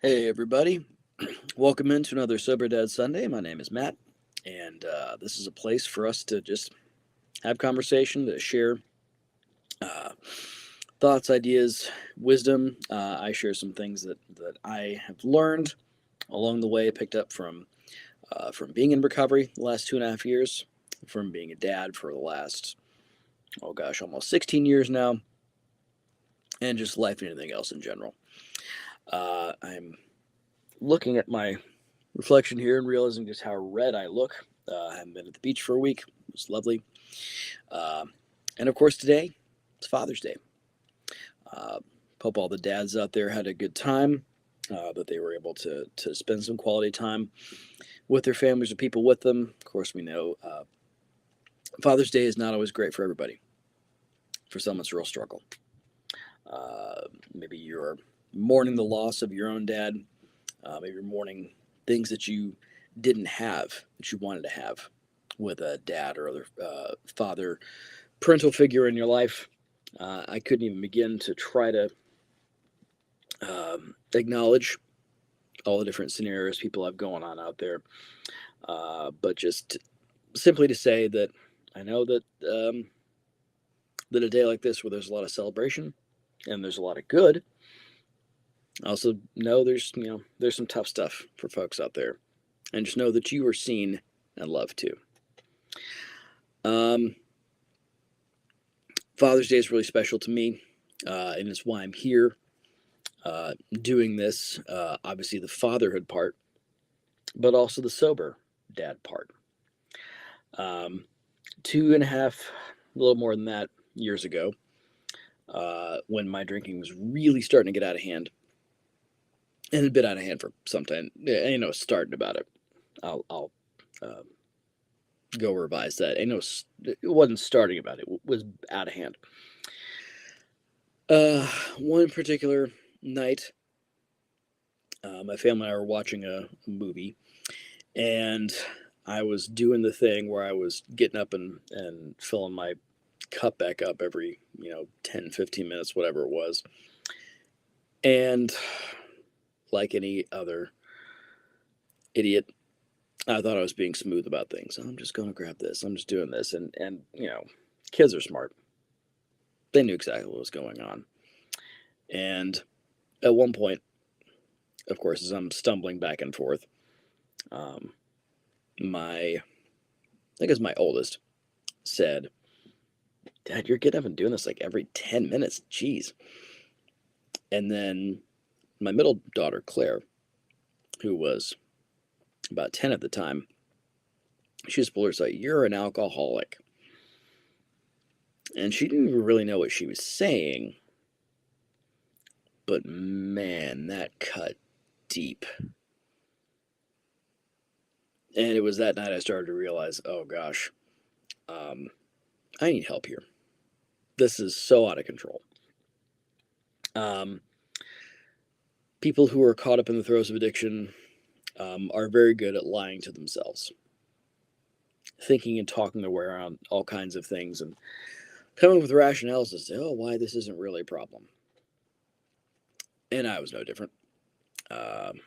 Hey, everybody. Welcome into another Sober Dad Sunday. My name is Matt, and this is a place for us to just have conversation, to share uh, thoughts, ideas, wisdom. I share some things that I have learned along the way, picked up from being in recovery the last 2.5 years, from being a dad for the last, oh gosh, almost 16 years now, and just life and anything else in general. I'm looking at my reflection here and realizing just how red I look. I haven't been at the beach for a week. It was lovely. Uh, and of course, today it's Father's Day. Uh, Hope all the dads out there had a good time, that they were able to spend some quality time with their families or people with them. Of course, we know Father's Day is not always great for everybody. For some, it's a real struggle. Maybe you're mourning the loss of your own dad. Maybe you're mourning things that you didn't have that you wanted to have with a dad or other father, parental figure in your life. I couldn't even begin to try to acknowledge all the different scenarios people have going on out there, but just simply to say that I know that a day like this, where there's a lot of celebration and there's a lot of good, I also know there's some tough stuff for folks out there, and just know that you are seen and loved too. Um, Father's Day is really special to me, and it's why I'm here doing this. Obviously, the fatherhood part, but also the sober dad part. Um, 2.5, a little more than that, years ago, when my drinking was really starting to get out of hand, and it had been out of hand for some time. Starting about it. I'll uh, go revise that. It wasn't starting about it. It was out of hand. One particular night, my family and I were watching a movie, and I was doing the thing where I was getting up and filling my cup back up every 10, 15 minutes, whatever it was. And like any other idiot, I thought I was being smooth about things. I'm just going to grab this. I'm just doing this. And kids are smart. They knew exactly what was going on. And at one point, of course, as I'm stumbling back and forth, um, I think it's my oldest, said, "Dad, you're getting up and doing this like every 10 minutes. Jeez." And then my middle daughter, Claire, who was about 10 at the time, she just pulled her aside, "You're an alcoholic." And she didn't even really know what she was saying, but man, that cut deep. And it was that night I started to realize, oh gosh, um, I need help here. This is so out of control. Um, People who are caught up in the throes of addiction are very good at lying to themselves, thinking and talking their way around all kinds of things, and coming with rationales as to, oh, why this isn't really a problem. And I was no different. Um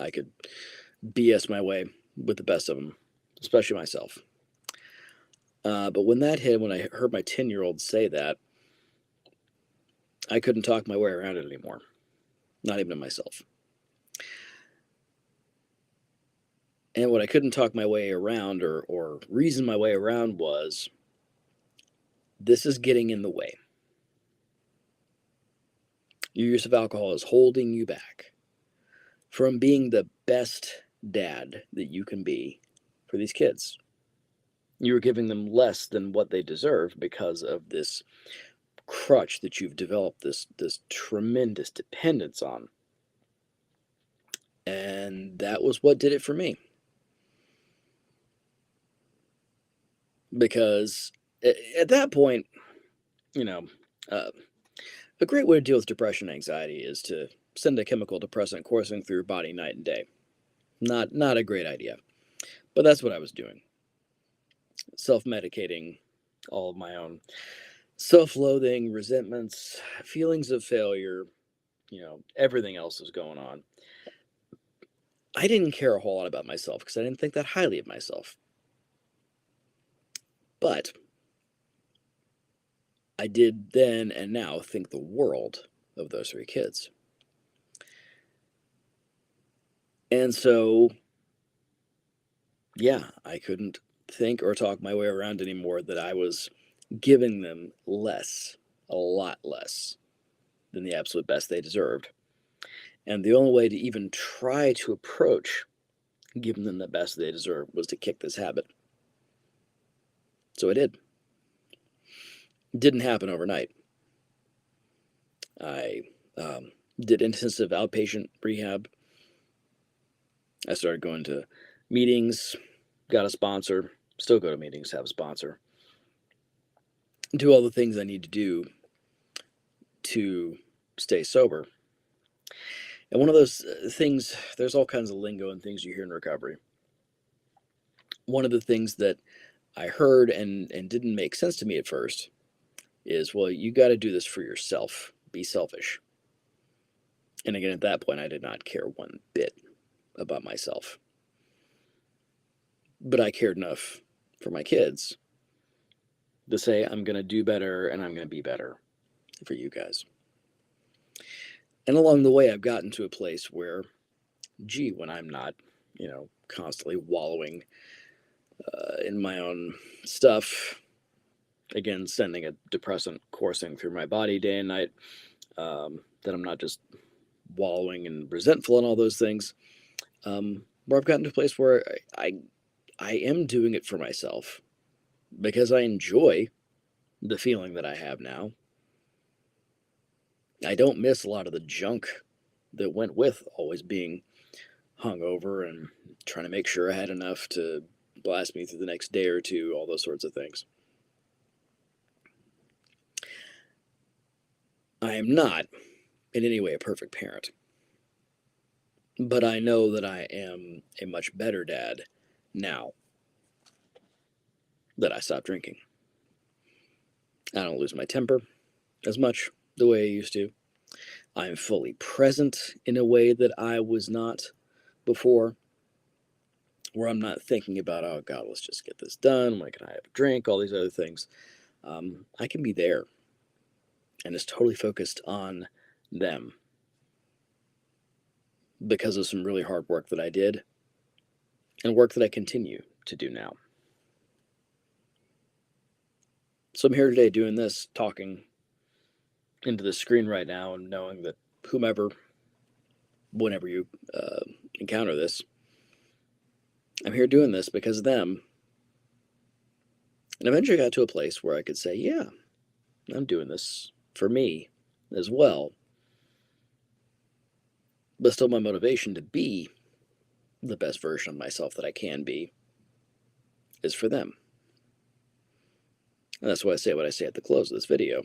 I could BS my way with the best of them, especially myself. But when that hit, when I heard my 10-year-old say that, I couldn't talk my way around it anymore, not even to myself. And what I couldn't talk my way around or reason my way around was, this is getting in the way. Your use of alcohol is holding you back from being the best dad that you can be for these kids. You're giving them less than what they deserve because of this crutch that you've developed, this tremendous dependence on. And that was what did it for me. Because at that point, you know, uh, a great way to deal with depression and anxiety is to send a chemical depressant coursing through your body night and day. Not a great idea. But that's what I was doing. Self-medicating all of my own self-loathing, resentments, feelings of failure, everything else was going on. I didn't care a whole lot about myself because I didn't think that highly of myself. But I did then and now think the world of those three kids. And so, yeah, I couldn't think or talk my way around anymore that I was giving them less, a lot less than the absolute best they deserved. And the only way to even try to approach giving them the best they deserve was to kick this habit. So I did. It didn't happen overnight. I did intensive outpatient rehab. I started going to meetings, got a sponsor, still go to meetings, have a sponsor, do all the things I need to do to stay sober. And one of those things, there's all kinds of lingo and things you hear in recovery. One of the things that I heard and didn't make sense to me at first is, well, you got to do this for yourself. Be selfish. And again, at that point, I did not care one bit about myself. But I cared enough for my kids to say, I'm going to do better and I'm going to be better for you guys. And along the way, I've gotten to a place where, gee, when I'm not, constantly wallowing in my own stuff, again, sending a depressant coursing through my body day and night, that I'm not just wallowing and resentful and all those things, where I've gotten to a place where I am doing it for myself because I enjoy the feeling that I have now. I don't miss a lot of the junk that went with always being hungover and trying to make sure I had enough to last me through the next day or two, all those sorts of things. I am not in any way a perfect parent, but I know that I am a much better dad now that I stopped drinking. I don't lose my temper as much the way I used to. I'm fully present in a way that I was not before, where I'm not thinking about, oh God, let's just get this done. When can I have a drink? All these other things. I can be there, and it's totally focused on them because of some really hard work that I did and work that I continue to do now. So I'm here today doing this, talking into the screen right now, and knowing that whomever, whenever you encounter this, I'm here doing this because of them. And eventually I got to a place where I could say, yeah, I'm doing this for me as well. But still, my motivation to be the best version of myself that I can be is for them. And that's why I say what I say at the close of this video.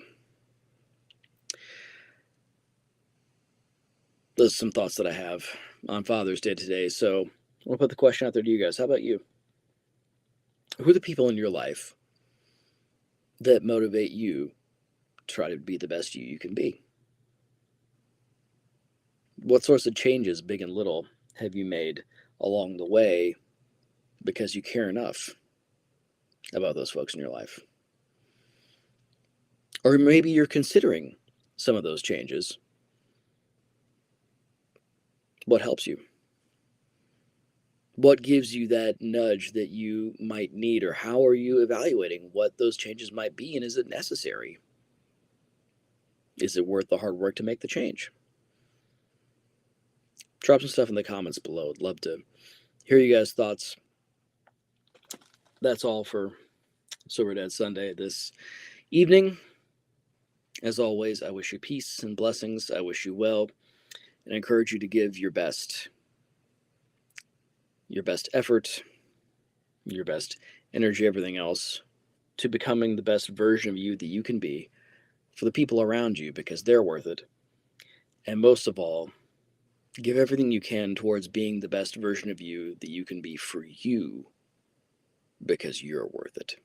Those are some thoughts that I have on Father's Day today. So I want to put the question out there to you guys. How about you? Who are the people in your life that motivate you to try to be the best you can be? What sorts of changes, big and little, have you made along the way because you care enough about those folks in your life? Or maybe you're considering some of those changes. What helps you? What gives you that nudge that you might need? Or how are you evaluating what those changes might be? And is it necessary? Is it worth the hard work to make the change? Drop some stuff in the comments below. I'd love to hear you guys' thoughts. That's all for Sober Dad Sunday this evening. As always, I wish you peace and blessings. I wish you well, and I encourage you to give your best effort, your best energy, everything else, to becoming the best version of you that you can be for the people around you, because they're worth it. And most of all, give everything you can towards being the best version of you that you can be for you, because you're worth it.